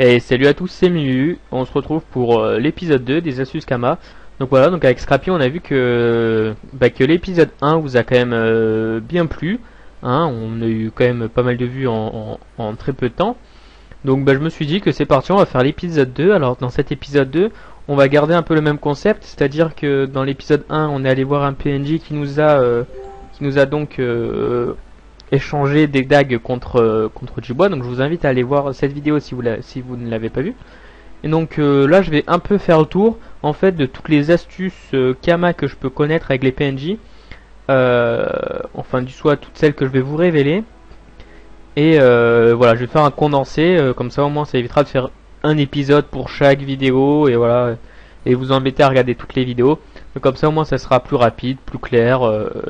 Et salut à tous, c'est Miu. On se retrouve pour l'épisode 2 des Asus Kama. Donc voilà, donc avec Scrappy on a vu que l'épisode 1 vous a quand même bien plu. Hein, on a eu quand même pas mal de vues en très peu de temps. Donc je me suis dit que c'est parti, on va faire l'épisode 2. Alors dans cet épisode 2, on va garder un peu le même concept, c'est-à-dire que dans l'épisode 1 on est allé voir un PNJ qui nous a donc échangé des dagues contre du bois. Donc je vous invite à aller voir cette vidéo si vous ne l'avez pas vue. Et donc là je vais un peu faire le tour en fait de toutes les astuces Kama que je peux connaître avec les PNJ. Enfin du soit toutes celles que je vais vous révéler. Et voilà, je vais faire un condensé, comme ça au moins ça évitera de faire un épisode pour chaque vidéo et voilà, et vous embêter à regarder toutes les vidéos. Donc, comme ça au moins ça sera plus rapide, plus clair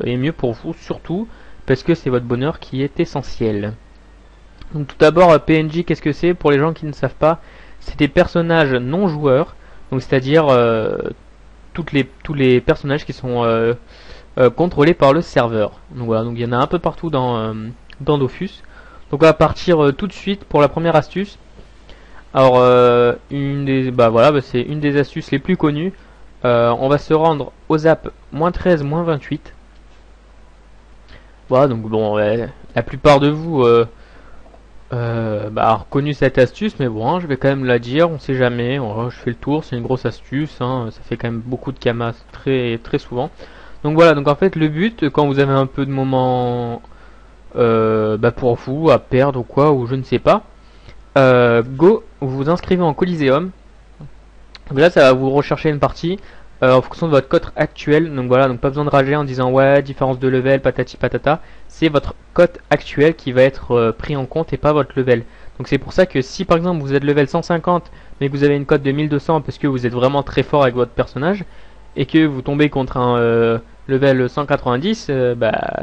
et mieux pour vous surtout parce que c'est votre bonheur qui est essentiel. Donc tout d'abord PNJ, qu'est-ce que c'est pour les gens qui ne savent pas? C'est des personnages non joueurs, donc c'est-à-dire tous les personnages qui sont contrôlés par le serveur. Donc voilà, donc il y en a un peu partout dans Dofus. Donc on va partir tout de suite pour la première astuce. Alors c'est une des astuces les plus connues. On va se rendre aux zap -13, -28. Voilà, donc bon, la plupart de vous a reconnu cette astuce, mais bon, hein, je vais quand même la dire, on sait jamais. Je fais le tour, c'est une grosse astuce, hein, ça fait quand même beaucoup de Kamas très très souvent. Donc voilà, donc en fait le but, quand vous avez un peu de moments pour vous à perdre ou quoi, ou je ne sais pas, vous vous inscrivez en Coliseum. Donc là ça va vous rechercher une partie en fonction de votre cote actuelle. Donc voilà, donc pas besoin de rager en disant ouais différence de level patati patata. C'est votre cote actuelle qui va être pris en compte et pas votre level. Donc c'est pour ça que si par exemple vous êtes level 150 mais que vous avez une cote de 1200 parce que vous êtes vraiment très fort avec votre personnage et que vous tombez contre un level 190,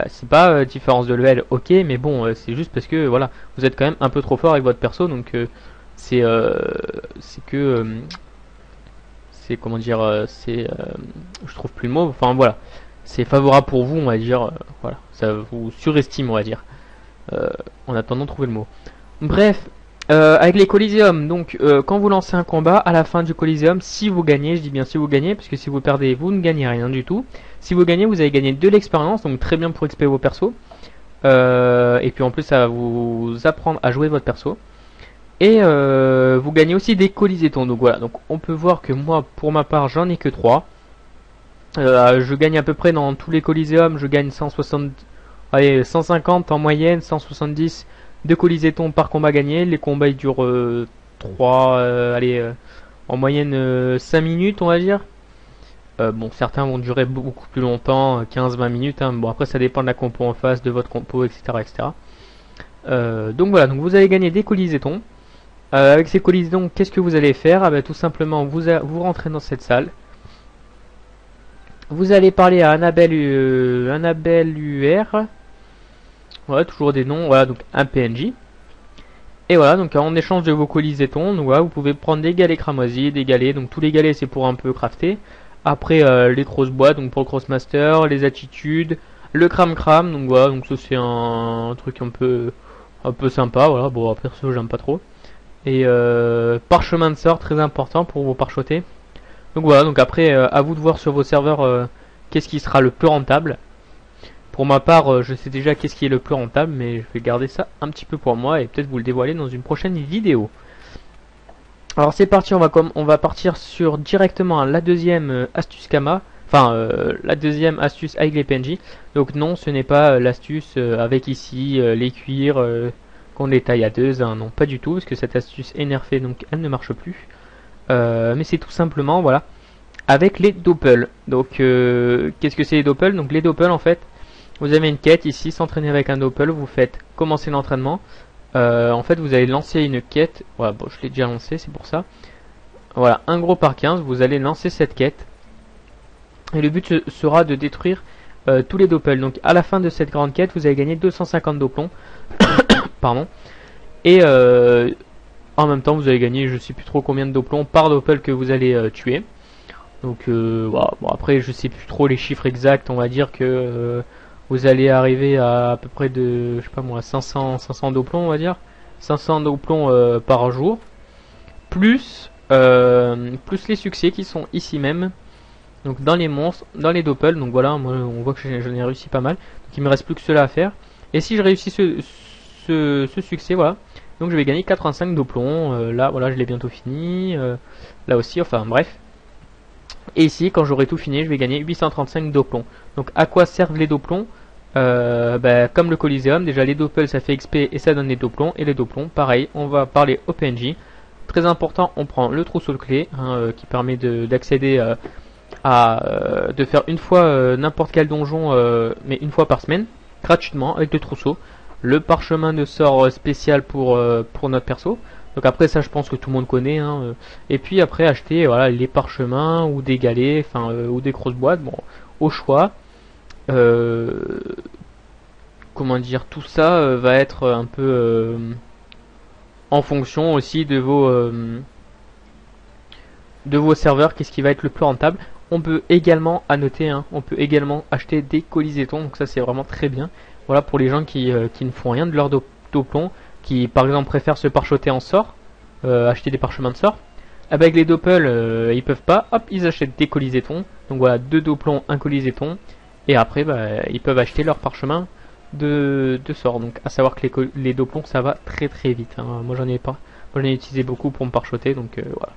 c'est pas différence de level, ok, mais bon, c'est juste parce que voilà, vous êtes quand même un peu trop fort avec votre perso, donc c'est c'est comment dire, je trouve plus le mot, enfin voilà, c'est favorable pour vous, on va dire, voilà, ça vous surestime, on va dire, en attendant de trouver le mot. Bref, avec les Coliseum, donc quand vous lancez un combat, à la fin du Coliseum, si vous gagnez, je dis bien si vous gagnez, parce que si vous perdez, vous ne gagnez rien du tout. Si vous gagnez, vous allez gagner de l'expérience, donc très bien pour XP vos persos. Et puis en plus, ça va vous apprendre à jouer votre perso. Et vous gagnez aussi des Colisétons. Donc voilà, donc on peut voir que moi, pour ma part, j'en ai que 3. Je gagne à peu près dans tous les Coliseum, je gagne 150 en moyenne, 170 de Colisétons par combat gagné. Les combats ils durent en moyenne 5 minutes on va dire. Bon, certains vont durer beaucoup plus longtemps, 15-20 minutes. Hein. Bon, après ça dépend de la compo en face, de votre compo, etc. etc. Donc voilà, donc vous allez gagner des Colisétons. Avec ces Colisétons, qu'est-ce que vous allez faire? Tout simplement, vous rentrez dans cette salle. Vous allez parler à Annabelle UR. Voilà, toujours des noms, voilà, donc un PNJ. Et voilà, donc en échange de vos Colisétons, donc voilà, vous pouvez prendre des galets cramoisis, des galets, donc tous les galets c'est pour un peu crafter. Après les grosses boîtes, donc pour le Crossmaster, les attitudes, le cram, donc voilà, donc ça c'est un truc un peu sympa, voilà, bon perso j'aime pas trop. Et parchemin de sort, très important pour vous parchoter. Donc voilà, donc après à vous de voir sur vos serveurs qu'est-ce qui sera le plus rentable. Pour ma part, je sais déjà qu'est-ce qui est le plus rentable, mais je vais garder ça un petit peu pour moi et peut-être vous le dévoiler dans une prochaine vidéo. Alors c'est parti, on va partir sur directement la deuxième astuce Kama, enfin la deuxième astuce avec les PNJ. Donc non, ce n'est pas l'astuce avec ici les cuirs qu'on détaille à 2, hein, non pas du tout, parce que cette astuce est nerfée donc elle ne marche plus. Mais c'est tout simplement, voilà, avec les doppels. Donc qu'est-ce que c'est les doppels? Donc les doppels en fait, vous avez une quête ici, s'entraîner avec un doppel, vous faites commencer l'entraînement. En fait vous allez lancer une quête, voilà, bon je l'ai déjà lancé, c'est pour ça. Voilà, un gros par 15, vous allez lancer cette quête. Et le but sera de détruire tous les doppels. Donc à la fin de cette grande quête, vous allez gagner 250 doplons. Pardon. Et en même temps vous allez gagner je sais plus trop combien de doplons par doppel que vous allez tuer. Donc voilà. Bon après je sais plus trop les chiffres exacts, on va dire que vous allez arriver à peu près de, je sais pas moi, 500 doplons on va dire. 500 doplons par jour. plus les succès qui sont ici même. Donc dans les monstres, dans les doppels. Donc voilà, moi on voit que j'en ai réussi pas mal. Donc il me reste plus que cela à faire. Et si je réussis ce succès, voilà. Donc je vais gagner 85 doplons. Là, voilà, je l'ai bientôt fini. Là aussi, enfin bref. Et ici, quand j'aurai tout fini, je vais gagner 835 doplons. Donc à quoi servent les doplons? Comme le Coliseum, déjà les doppels ça fait XP et ça donne des doplons. Et les doplons, pareil, on va parler au PNJ. Très important, on prend le trousseau de clés qui permet d'accéder de faire une fois n'importe quel donjon, mais une fois par semaine, gratuitement avec le trousseau. Le parchemin de sort spécial pour notre perso. Donc après ça je pense que tout le monde connaît. Et puis après acheter voilà, les parchemins ou des galets, ou des grosses boîtes, bon, au choix. Comment dire, tout ça va être un peu en fonction aussi de vos serveurs, qu'est-ce qui va être le plus rentable. On peut également, à noter, on peut également acheter des colisétons, donc ça c'est vraiment très bien. Voilà pour les gens qui ne font rien de leur doplon, qui par exemple préfèrent se parchoter en sort, acheter des parchemins de sort. Avec les doppels, ils peuvent pas, hop, ils achètent des colisétons. Donc voilà, 2 doplons, 1 coliséton. Et après, ils peuvent acheter leur parchemin de sort. Donc à savoir que les doplons, ça va très très vite. Moi j'en ai pas, moi j'en ai utilisé beaucoup pour me parchoter, donc voilà.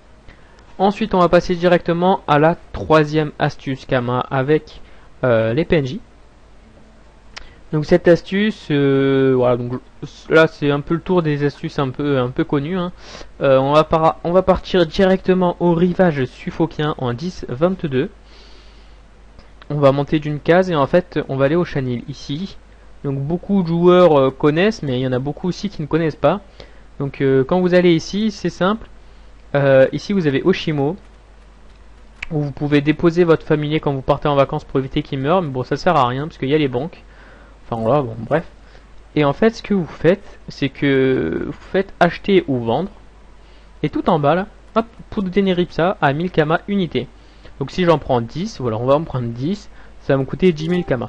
Ensuite, on va passer directement à la troisième astuce Kama avec les PNJ. Donc cette astuce, voilà, donc là c'est un peu le tour des astuces un peu connues. On va partir directement au rivage suffolkien en 10-22. On va monter d'une case et en fait on va aller au chenil ici. Donc beaucoup de joueurs connaissent, mais il y en a beaucoup aussi qui ne connaissent pas. Donc quand vous allez ici, c'est simple. Ici vous avez Oshimo, où vous pouvez déposer votre familier quand vous partez en vacances pour éviter qu'il meure. Mais bon, ça sert à rien parce qu'il y a les banques. Enfin voilà, bon bref. Et en fait ce que vous faites, c'est que vous faites acheter ou vendre. Et tout en bas là, hop, poudre d'éneripsa à 1000 kama unité. Donc si j'en prends 10, voilà, on va en prendre 10, ça va me coûter 10 000 kama.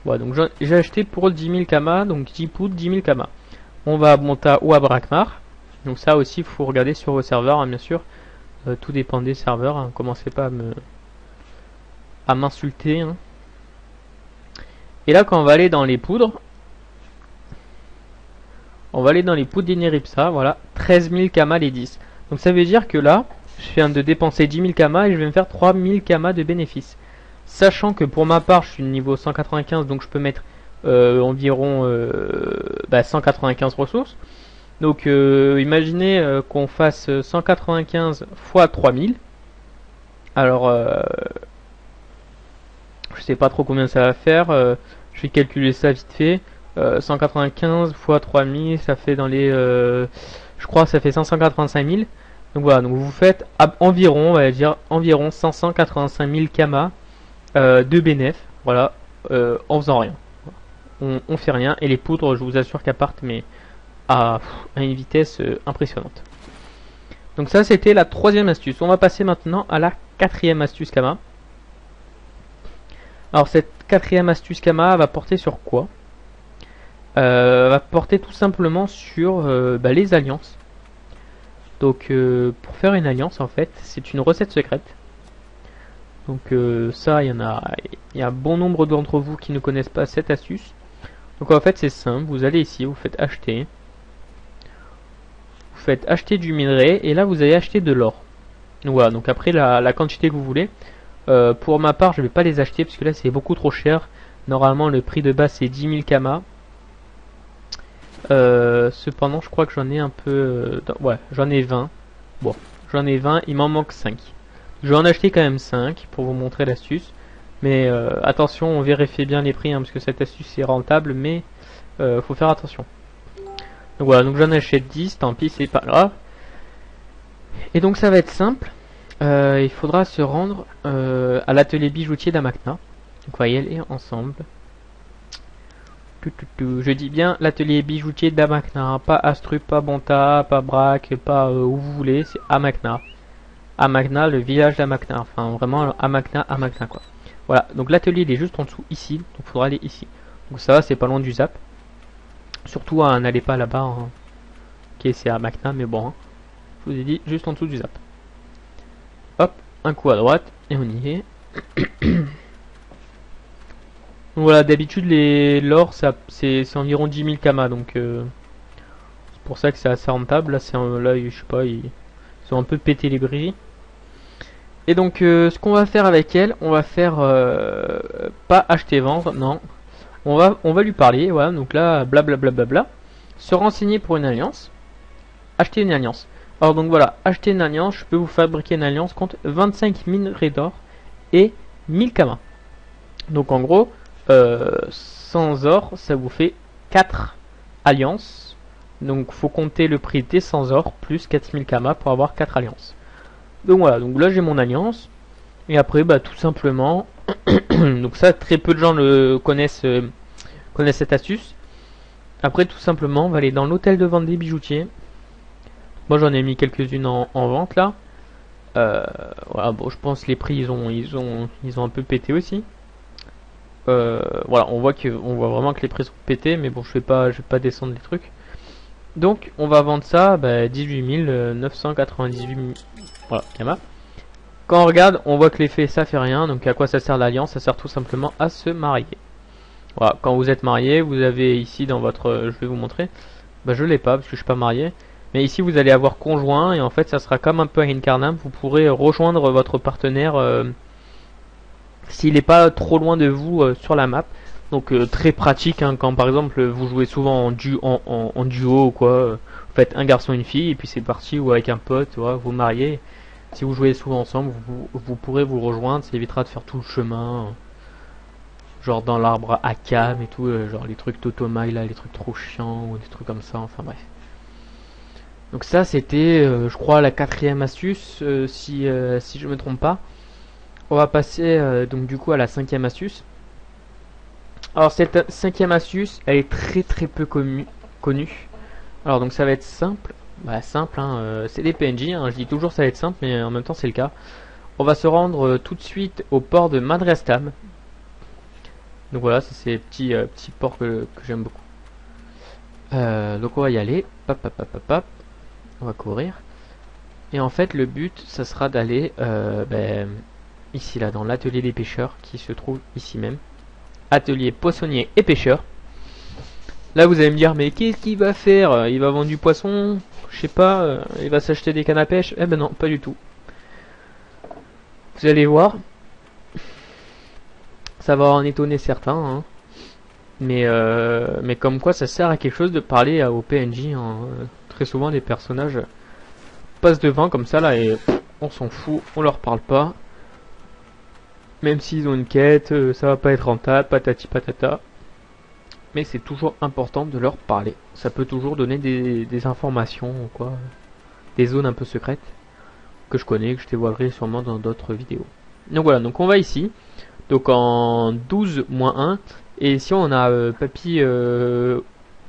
Voilà, donc j'ai acheté pour 10 000 kama, donc 10 poudres, 10 000 kama. On va à Bonta ou à Brakmar. Donc ça aussi, il faut regarder sur vos serveurs, bien sûr. Tout dépend des serveurs, commencez pas à m'insulter. Et là, quand on va aller dans les poudres, on va aller dans les poudres d'Ineripsa, voilà, 13 000 kama les 10. Donc ça veut dire que là, je viens de dépenser 10 000 kama et je vais me faire 3 000 kama de bénéfices. Sachant que pour ma part, je suis niveau 195, donc je peux mettre environ 195 ressources. Donc imaginez qu'on fasse 195 fois 3000. Alors, je sais pas trop combien ça va faire. Je vais calculer ça vite fait. 195 fois 3000, ça fait dans les... je crois que ça fait 585 000. Donc voilà, donc vous faites environ, on va dire, environ 585 000 kama de bénéf. Voilà, en faisant rien. On fait rien. Et les poudres, je vous assure qu'elles partent, mais à une vitesse impressionnante. Donc ça, c'était la troisième astuce. On va passer maintenant à la quatrième astuce Kama. Alors cette quatrième astuce Kama va porter sur quoi? Va porter tout simplement sur les alliances. Donc pour faire une alliance, en fait, c'est une recette secrète. Donc ça, il y a bon nombre d'entre vous qui ne connaissent pas cette astuce. Donc en fait, c'est simple. Vous allez ici, vous faites acheter. Vous faites acheter du minerai et là vous allez acheter de l'or. Donc voilà, donc après la quantité que vous voulez. Pour ma part, je vais pas les acheter parce que là c'est beaucoup trop cher. Normalement le prix de base c'est 10 000 kama. Cependant je crois que j'en ai un peu... ouais, j'en ai 20. Bon, j'en ai 20, il m'en manque 5. Je vais en acheter quand même 5 pour vous montrer l'astuce. Mais attention, on vérifie bien les prix parce que cette astuce est rentable, mais faut faire attention. Donc voilà, donc j'en achète 10, tant pis, c'est pas grave. Et donc ça va être simple. Il faudra se rendre à l'atelier bijoutier d'Amakna. Donc on va y aller ensemble. Je dis bien l'atelier bijoutier d'Amakna, pas Astrup, pas Bonta, pas Braque, pas où vous voulez, c'est Amakna. Amakna, le village d'Amakna, enfin vraiment Amakna quoi. Voilà, donc l'atelier il est juste en dessous ici, donc il faudra aller ici. Donc ça va, c'est pas loin du zap. Surtout n'allez pas là-bas, ok c'est Amakna, mais bon. Je vous ai dit juste en dessous du zap. Hop, un coup à droite et on y est. Donc voilà, d'habitude l'or c'est environ 10 000 kamas, donc c'est pour ça que c'est assez rentable. Là, là je sais pas, ils sont un peu pété les bris. Et donc ce qu'on va faire avec elle, on va faire pas acheter vendre, non. On va lui parler, voilà, donc là blablabla. Se renseigner pour une alliance. Acheter une alliance. Alors donc voilà, acheter une alliance, je peux vous fabriquer une alliance contre 25 minerais d'or et 1000 kamas. Donc en gros, sans or, ça vous fait 4 alliances. Donc faut compter le prix des sans or plus 4000 kamas pour avoir 4 alliances. Donc voilà, donc là j'ai mon alliance. Et après, bah tout simplement, donc ça très peu de gens le connaissent cette astuce. Après tout simplement, on va aller dans l'hôtel de vente des bijoutiers. Moi j'en ai mis quelques-unes en vente là. Voilà, bon je pense les prix ils ont un peu pété aussi. Voilà, on voit vraiment que les prix sont pétés, mais bon je vais pas descendre les trucs. Donc on va vendre ça 18 998 voilà, Kama. Quand on regarde, on voit que l'effet ça fait rien. Donc à quoi ça sert l'alliance? Ça sert tout simplement à se marier. Voilà, quand vous êtes marié, vous avez ici dans votre, je vais vous montrer. Je l'ai pas parce que je suis pas marié. Mais ici vous allez avoir conjoint et en fait ça sera comme un peu à Incarnam. Vous pourrez rejoindre votre partenaire s'il n'est pas trop loin de vous sur la map. Donc très pratique hein, quand par exemple vous jouez souvent en duo ou quoi. Vous faites un garçon et une fille et puis c'est parti, ou avec un pote, voilà, vous mariez. Si vous jouez souvent ensemble, vous pourrez vous rejoindre, ça évitera de faire tout le chemin. Genre dans l'arbre à cam et tout, genre les trucs Totomai là, les trucs trop chiants ou des trucs comme ça, enfin bref. Donc ça c'était je crois la 4e astuce si je me trompe pas. On va passer donc du coup à la 5e astuce. Alors cette 5e astuce elle est très peu connue. Alors donc ça va être simple. Simple hein, c'est des PNJ hein, je dis toujours ça va être simple mais en même temps c'est le cas. On va se rendre tout de suite au port de Madrestam. Donc voilà, c'est ces petits ports que j'aime beaucoup. Donc on va y aller. Pap. On va courir. Et en fait, le but, ça sera d'aller ici, là, dans l'atelier des pêcheurs, qui se trouve ici même. Atelier poissonnier et pêcheur. Là, vous allez me dire, mais qu'est-ce qu'il va faire? Il va vendre du poisson? Je sais pas, il va s'acheter des cannes à pêche? Eh ben non, pas du tout. Vous allez voir. Ça va en étonner certains, hein. Mais comme quoi ça sert à quelque chose de parler au PNJ. Hein. Très souvent les personnages passent devant comme ça là et on s'en fout, on leur parle pas. Même s'ils ont une quête, ça va pas être rentable, patati patata. Mais c'est toujours important de leur parler. Ça peut toujours donner des informations ou quoi. Des zones un peu secrètes que je connais, que je dévoilerai sûrement dans d'autres vidéos. Donc voilà, donc on va ici. Donc en 12-1. Et ici on a Papy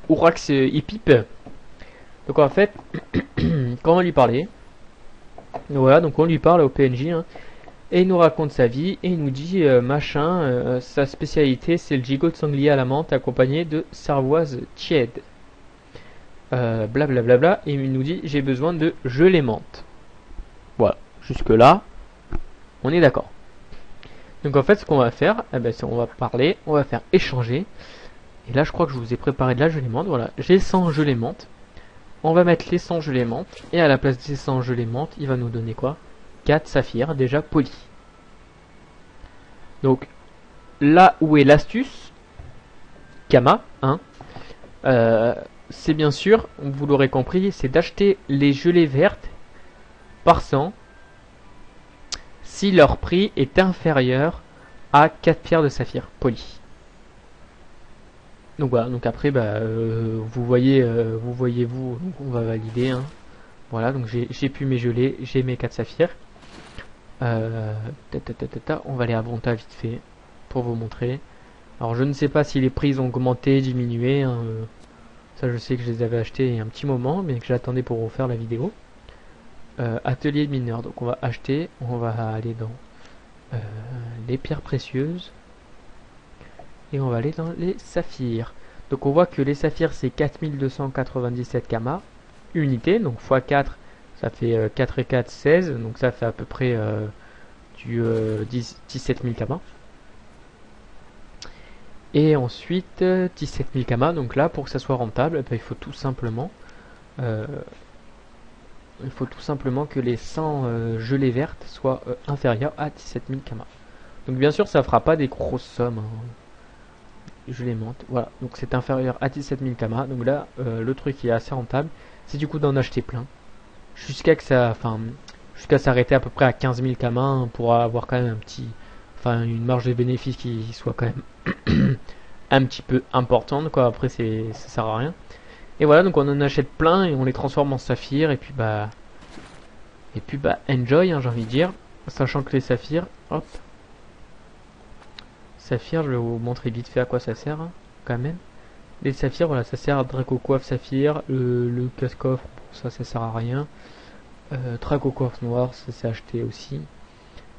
Ourax Hipip. Donc en fait, quand on lui parlait, voilà, donc on lui parle au PNJ, hein, et il nous raconte sa vie, et il nous dit machin, sa spécialité c'est le gigot de sanglier à la menthe accompagné de cervoise tiède. Blablabla, et il nous dit j'ai besoin de gelée menthe. Voilà, jusque là, on est d'accord. Donc en fait ce qu'on va faire, c'est on va parler, on va faire échanger. Et là je crois que je vous ai préparé de la gelée menthe. Voilà, j'ai 100 gelée menthe. On va mettre les 100 gelée menthe. Et à la place des 100 gelée menthe, il va nous donner quoi? 4 saphirs déjà polis. Donc là où est l'astuce Kama, hein, c'est bien sûr, vous l'aurez compris, c'est d'acheter les gelées vertes par 100 si leur prix est inférieur à 4 pierres de saphir poli. Donc voilà, donc après vous voyez vous, donc on va valider hein. Voilà, donc j'ai pu mes gelées, j'ai mes 4 saphirs. On va aller à Bronta vite fait pour vous montrer. Alors je ne sais pas si les prix ont augmenté, diminué hein, ça je sais que je les avais achetés il y a un petit moment mais que j'attendais pour vous faire la vidéo. Atelier de mineur, donc on va acheter, on va aller dans les pierres précieuses et on va aller dans les saphirs. Donc on voit que les saphirs c'est 4297 kamas unité, donc x4 Ça fait 4 et 4, 16. Donc ça fait à peu près du 17 000 kamas. Et ensuite 17 000 kamas. Donc là, pour que ça soit rentable, il faut tout simplement que les 100 gelées vertes soient inférieures à 17 000 kamas. Donc bien sûr, ça fera pas des grosses sommes, hein. Je les monte. Voilà, donc c'est inférieur à 17 000 kamas. Donc là, le truc qui est assez rentable, c'est du coup d'en acheter plein. Jusqu'à s'arrêter à peu près à 15 000 kamas, hein, pour avoir quand même une marge de bénéfice qui soit quand même un petit peu importante, quoi. Après, ça sert à rien. Et voilà, donc on en achète plein et on les transforme en saphir. Et puis enjoy, hein, j'ai envie de dire. Sachant que les saphirs, hop. Saphir, je vais vous montrer vite fait à quoi ça sert, hein, quand même. Les saphirs, voilà, ça sert à Draco Coiffe Saphir. Le casse-coffre, ça sert à rien. Draco Coiffe Noir, ça c'est acheté aussi.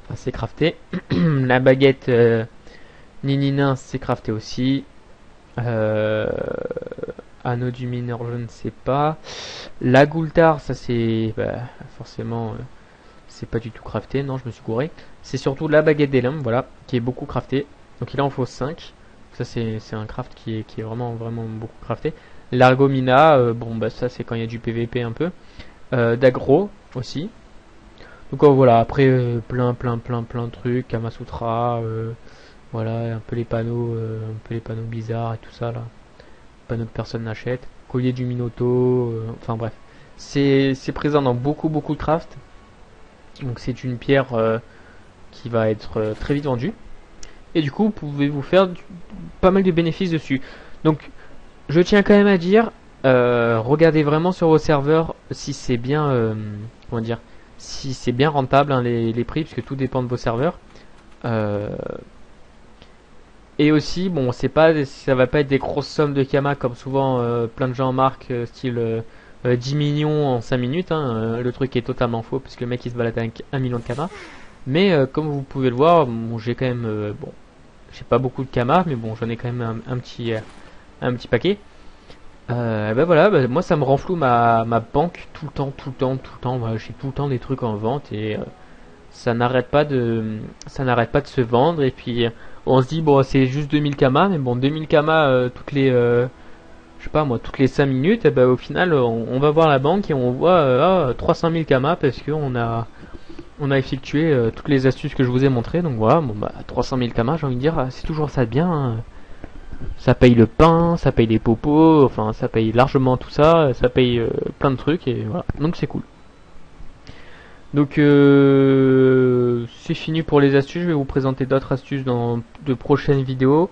Enfin, c'est crafté. La baguette Nininin, c'est crafté aussi. Anneau du mineur, je ne sais pas. La Goultar, ça c'est forcément c'est pas du tout crafté. Non, je me suis gouré. C'est surtout la baguette des lames, voilà, qui est beaucoup crafté. Donc il en faut 5. Ça c'est un craft qui est vraiment beaucoup crafté. L'argomina, ça c'est quand il y a du PVP un peu. D'agro aussi. Donc voilà, après plein de trucs, Kamasutra, voilà, un peu les panneaux bizarres et tout ça là. Panneaux que personne n'achète. Collier du Minoto, enfin bref. C'est présent dans beaucoup de craft. Donc c'est une pierre qui va être très vite vendue. Et du coup, vous pouvez vous faire pas mal de bénéfices dessus. Donc, je tiens quand même à dire, regardez vraiment sur vos serveurs si c'est bien, si c'est bien rentable, hein, les prix, puisque tout dépend de vos serveurs. Et aussi, bon, ça va pas être des grosses sommes de kamas comme souvent plein de gens marquent, style 10 millions en 5 minutes. Hein, le truc est totalement faux, parce que le mec il se balade avec 1 million de kamas. Mais comme vous pouvez le voir, bon, j'ai quand même, j'ai pas beaucoup de kamas, mais bon, j'en ai quand même un petit paquet. Voilà, moi ça me renfloue ma banque tout le temps. Voilà, j'ai tout le temps des trucs en vente et ça n'arrête pas de se vendre. Et puis on se dit bon, c'est juste 2000 kamas, mais bon, 2000 kamas toutes les je sais pas moi, toutes les 5 minutes, et au final on va voir la banque et on voit 300 000 kamas parce qu'on a effectué toutes les astuces que je vous ai montrées. Donc voilà, 300 000 kamas, j'ai envie de dire, c'est toujours ça de bien, hein. Ça paye le pain, ça paye les popos, enfin ça paye largement tout ça, ça paye plein de trucs et voilà, donc c'est cool. Donc c'est fini pour les astuces, je vais vous présenter d'autres astuces dans de prochaines vidéos.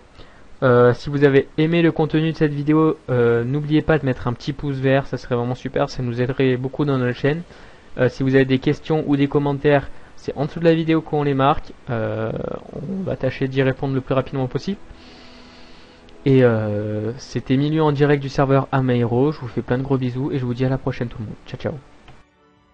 Si vous avez aimé le contenu de cette vidéo, n'oubliez pas de mettre un petit pouce vert, ça serait vraiment super, ça nous aiderait beaucoup dans notre chaîne. Si vous avez des questions ou des commentaires, c'est en dessous de la vidéo qu'on les marque. On va tâcher d'y répondre le plus rapidement possible. Et c'était Milieu en direct du serveur Amaero. Je vous fais plein de gros bisous et je vous dis à la prochaine tout le monde. Ciao ciao.